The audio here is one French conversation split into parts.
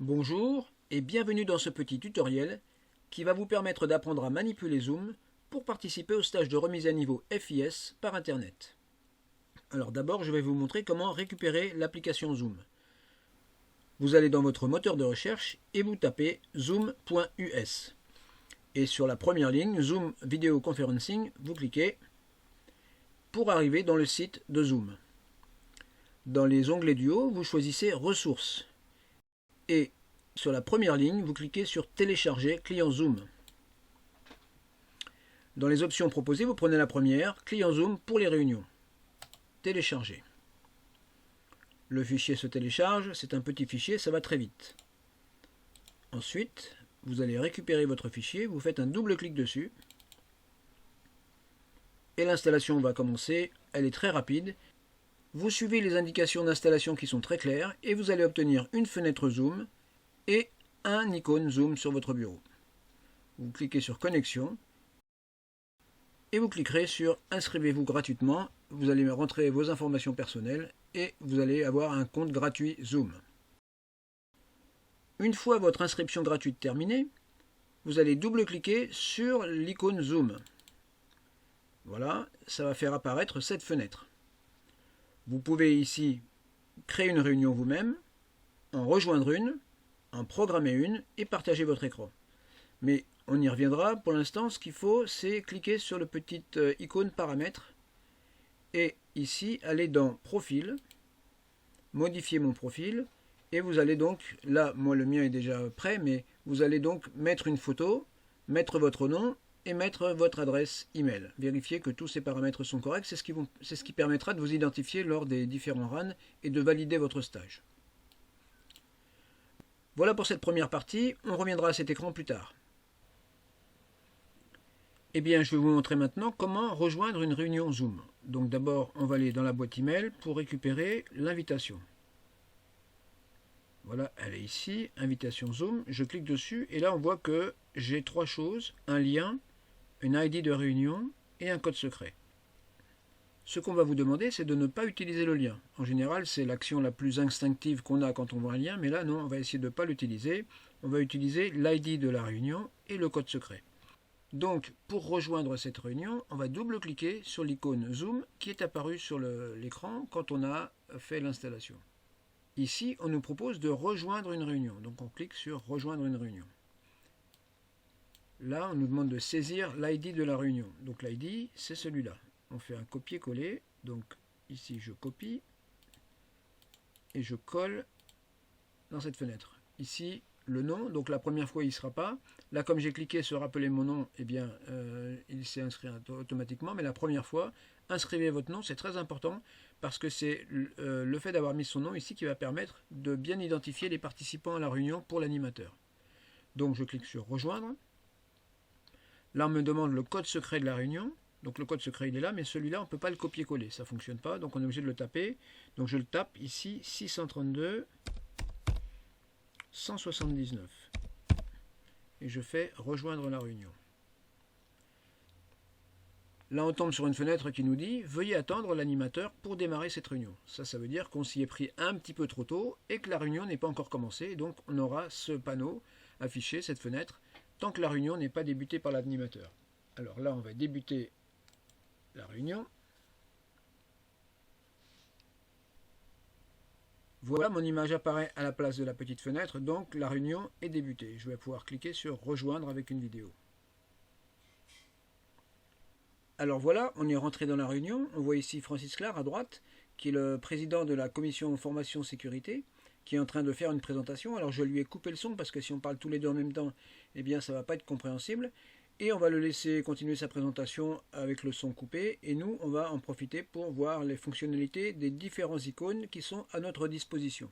Bonjour et bienvenue dans ce petit tutoriel qui va vous permettre d'apprendre à manipuler Zoom pour participer au stage de remise à niveau FIS par Internet. Alors d'abord, je vais vous montrer comment récupérer l'application Zoom. Vous allez dans votre moteur de recherche et vous tapez zoom.us. Et sur la première ligne, Zoom Video Conferencing, vous cliquez pour arriver dans le site de Zoom. Dans les onglets du haut, vous choisissez Ressources. Et sur la première ligne, vous cliquez sur Télécharger client Zoom. Dans les options proposées, vous prenez la première, Client Zoom pour les réunions. Télécharger. Le fichier se télécharge, c'est un petit fichier, ça va très vite. Ensuite, vous allez récupérer votre fichier, vous faites un double clic dessus. Et l'installation va commencer, elle est très rapide. Vous suivez les indications d'installation qui sont très claires et vous allez obtenir une fenêtre Zoom et un icône Zoom sur votre bureau. Vous cliquez sur Connexion et vous cliquerez sur Inscrivez-vous gratuitement. Vous allez rentrer vos informations personnelles et vous allez avoir un compte gratuit Zoom. Une fois votre inscription gratuite terminée, vous allez double-cliquer sur l'icône Zoom. Voilà, ça va faire apparaître cette fenêtre. Vous pouvez ici créer une réunion vous-même, en rejoindre une, en programmer une et partager votre écran. Mais on y reviendra. Pour l'instant, ce qu'il faut, c'est cliquer sur le petit icône paramètres et ici aller dans Profil, modifier mon profil et vous allez donc, là, moi le mien est déjà prêt, mais vous allez donc mettre une photo, mettre votre nom et mettre votre adresse email. Vérifiez que tous ces paramètres sont corrects, c'est ce qui permettra de vous identifier lors des différents runs et de valider votre stage. Voilà pour cette première partie, on reviendra à cet écran plus tard. Eh bien, je vais vous montrer maintenant comment rejoindre une réunion Zoom. Donc d'abord, on va aller dans la boîte email pour récupérer l'invitation. Voilà, elle est ici, invitation Zoom, je clique dessus et là on voit que j'ai trois choses, un lien, une ID de réunion et un code secret. Ce qu'on va vous demander, c'est de ne pas utiliser le lien. En général, c'est l'action la plus instinctive qu'on a quand on voit un lien, mais là, non, on va essayer de ne pas l'utiliser. On va utiliser l'ID de la réunion et le code secret. Donc, pour rejoindre cette réunion, on va double-cliquer sur l'icône Zoom qui est apparue sur l'écran quand on a fait l'installation. Ici, on nous propose de rejoindre une réunion. Donc, on clique sur Rejoindre une réunion. Là, on nous demande de saisir l'ID de la réunion. Donc l'ID, c'est celui-là. On fait un copier-coller. Donc ici, je copie et je colle dans cette fenêtre. Ici, le nom. Donc la première fois, il ne sera pas. Là, comme j'ai cliqué sur rappeler mon nom, eh bien, il s'est inscrit automatiquement. Mais la première fois, inscrivez votre nom. C'est très important parce que c'est le fait d'avoir mis son nom ici qui va permettre de bien identifier les participants à la réunion pour l'animateur. Donc je clique sur Rejoindre. Là, on me demande le code secret de la réunion. Donc le code secret, il est là, mais celui-là, on ne peut pas le copier-coller. Ça ne fonctionne pas, donc on est obligé de le taper. Donc je le tape ici, 632 179. Et je fais Rejoindre la réunion. Là, on tombe sur une fenêtre qui nous dit « Veuillez attendre l'animateur pour démarrer cette réunion ». Ça veut dire qu'on s'y est pris un petit peu trop tôt et que la réunion n'est pas encore commencée. Et donc, on aura ce panneau affiché, cette fenêtre, tant que la réunion n'est pas débutée par l'animateur. Alors là, on va débuter la réunion. Voilà, mon image apparaît à la place de la petite fenêtre, donc la réunion est débutée. Je vais pouvoir cliquer sur Rejoindre avec une vidéo. Alors voilà, on est rentré dans la réunion. On voit ici Francis Clar à droite, qui est le président de la commission formation sécurité, qui est en train de faire une présentation. Alors je lui ai coupé le son parce que si on parle tous les deux en même temps, eh bien ça ne va pas être compréhensible. Et on va le laisser continuer sa présentation avec le son coupé. Et nous, on va en profiter pour voir les fonctionnalités des différents icônes qui sont à notre disposition.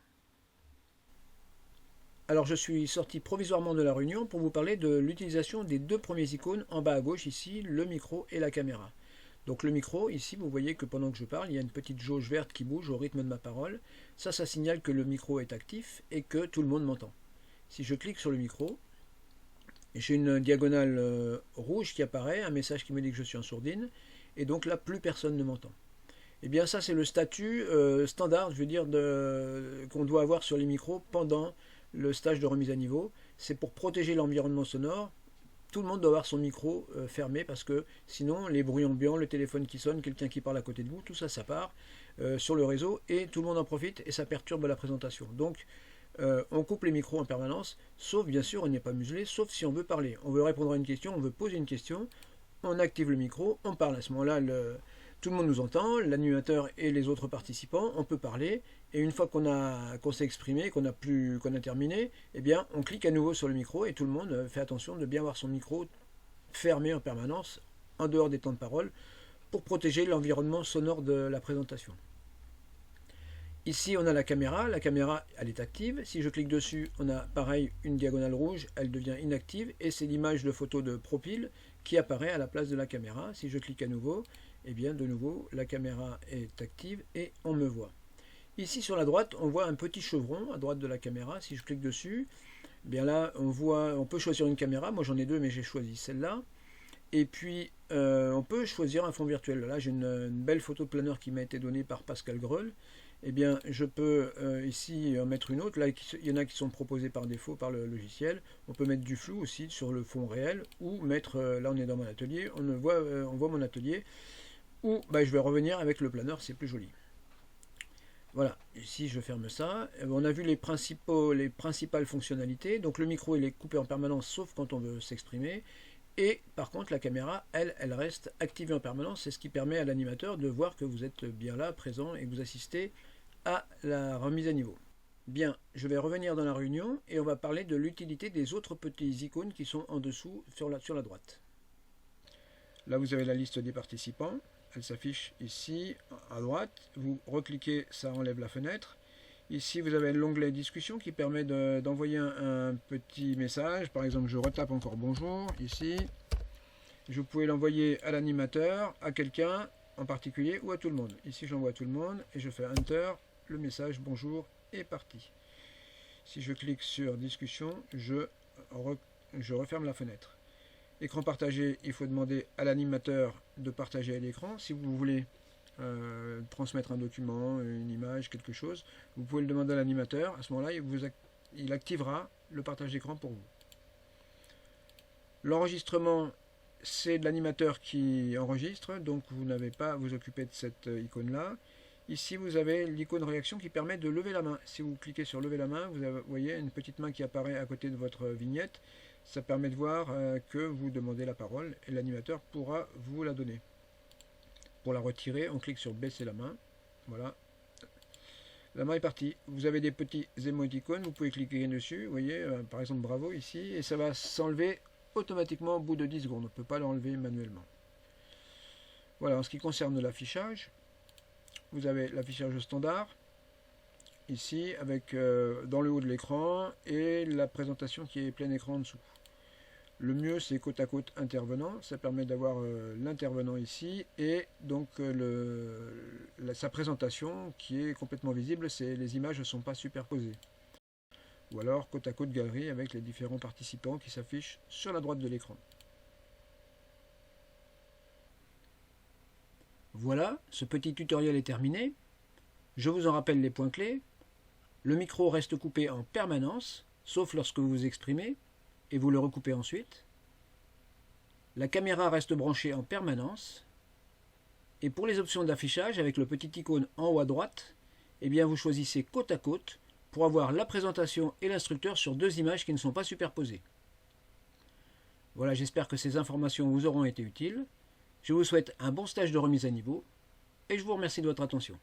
Alors je suis sorti provisoirement de la réunion pour vous parler de l'utilisation des deux premiers icônes en bas à gauche ici, le micro et la caméra. Donc le micro, ici, vous voyez que pendant que je parle, il y a une petite jauge verte qui bouge au rythme de ma parole. Ça signale que le micro est actif et que tout le monde m'entend. Si je clique sur le micro, j'ai une diagonale rouge qui apparaît, un message qui me dit que je suis en sourdine, et donc là, plus personne ne m'entend. Eh bien ça, c'est le statut standard, je veux dire, qu'on doit avoir sur les micros pendant le stage de remise à niveau. C'est pour protéger l'environnement sonore. Tout le monde doit avoir son micro fermé parce que sinon les bruits ambiants, le téléphone qui sonne, quelqu'un qui parle à côté de vous, tout ça, ça part sur le réseau et tout le monde en profite et ça perturbe la présentation. Donc on coupe les micros en permanence, sauf bien sûr on n'est pas muselé, sauf si on veut parler. On veut répondre à une question, on veut poser une question, on active le micro, on parle. À ce moment-là, tout le monde nous entend, l'animateur et les autres participants, on peut parler, et une fois qu'on s'est exprimé, qu'on a terminé, eh bien on clique à nouveau sur le micro et tout le monde fait attention de bien avoir son micro fermé en permanence, en dehors des temps de parole, pour protéger l'environnement sonore de la présentation. Ici on a la caméra elle est active, si je clique dessus on a pareil une diagonale rouge, elle devient inactive et c'est l'image de photo de profil qui apparaît à la place de la caméra. Si je clique à nouveau, et bien de nouveau la caméra est active et on me voit. Ici sur la droite on voit un petit chevron à droite de la caméra. Si je clique dessus, bien là on peut choisir une caméra. Moi j'en ai deux mais j'ai choisi celle-là. Et puis on peut choisir un fond virtuel. Là j'ai une belle photo de planeur qui m'a été donnée par Pascal Greul. Eh bien je peux ici en mettre une autre. Là il y en a qui sont proposés par défaut par le logiciel. On peut mettre du flou aussi sur le fond réel ou mettre, là on est dans mon atelier, on voit mon atelier. Ou je vais revenir avec le planeur, c'est plus joli. Voilà, ici je ferme ça. On a vu les principales fonctionnalités. Donc le micro il est coupé en permanence sauf quand on veut s'exprimer. Et par contre la caméra, elle reste activée en permanence. C'est ce qui permet à l'animateur de voir que vous êtes bien là, présent, et que vous assistez à la remise à niveau. Bien, je vais revenir dans la réunion et on va parler de l'utilité des autres petits icônes qui sont en dessous sur la droite. Là vous avez la liste des participants. Elle s'affiche ici à droite. Vous recliquez, ça enlève la fenêtre. Ici vous avez l'onglet discussion qui permet d'envoyer un petit message. Par exemple je retape encore bonjour ici. Je pouvais l'envoyer à l'animateur, à quelqu'un en particulier ou à tout le monde. Ici j'envoie à tout le monde et je fais Enter, le message bonjour est parti. Si je clique sur discussion, je referme la fenêtre. Écran partagé, il faut demander à l'animateur de partager à l'écran. Si vous voulez transmettre un document, une image, quelque chose, vous pouvez le demander à l'animateur. À ce moment-là, il activera le partage d'écran pour vous. L'enregistrement, c'est de l'animateur qui enregistre, donc vous n'avez pas à vous occuper de cette icône-là. Ici, vous avez l'icône réaction qui permet de lever la main. Si vous cliquez sur lever la main, vous voyez une petite main qui apparaît à côté de votre vignette. Ça permet de voir que vous demandez la parole et l'animateur pourra vous la donner. Pour la retirer, on clique sur baisser la main. Voilà. La main est partie. Vous avez des petits émoticônes, vous pouvez cliquer dessus. Vous voyez, par exemple bravo ici, et ça va s'enlever automatiquement au bout de 10 secondes. On ne peut pas l'enlever manuellement. Voilà, en ce qui concerne l'affichage, vous avez l'affichage standard, ici, avec dans le haut de l'écran, et la présentation qui est plein écran en dessous. Le mieux, c'est côte à côte intervenant, ça permet d'avoir l'intervenant ici, et donc sa présentation qui est complètement visible, les images ne sont pas superposées. Ou alors côte à côte galerie avec les différents participants qui s'affichent sur la droite de l'écran. Voilà, ce petit tutoriel est terminé. Je vous en rappelle les points clés. Le micro reste coupé en permanence, sauf lorsque vous vous exprimez, et vous le recoupez ensuite. La caméra reste branchée en permanence. Et pour les options d'affichage, avec le petit icône en haut à droite, eh bien vous choisissez côte à côte pour avoir la présentation et l'instructeur sur deux images qui ne sont pas superposées. Voilà, j'espère que ces informations vous auront été utiles. Je vous souhaite un bon stage de remise à niveau et je vous remercie de votre attention.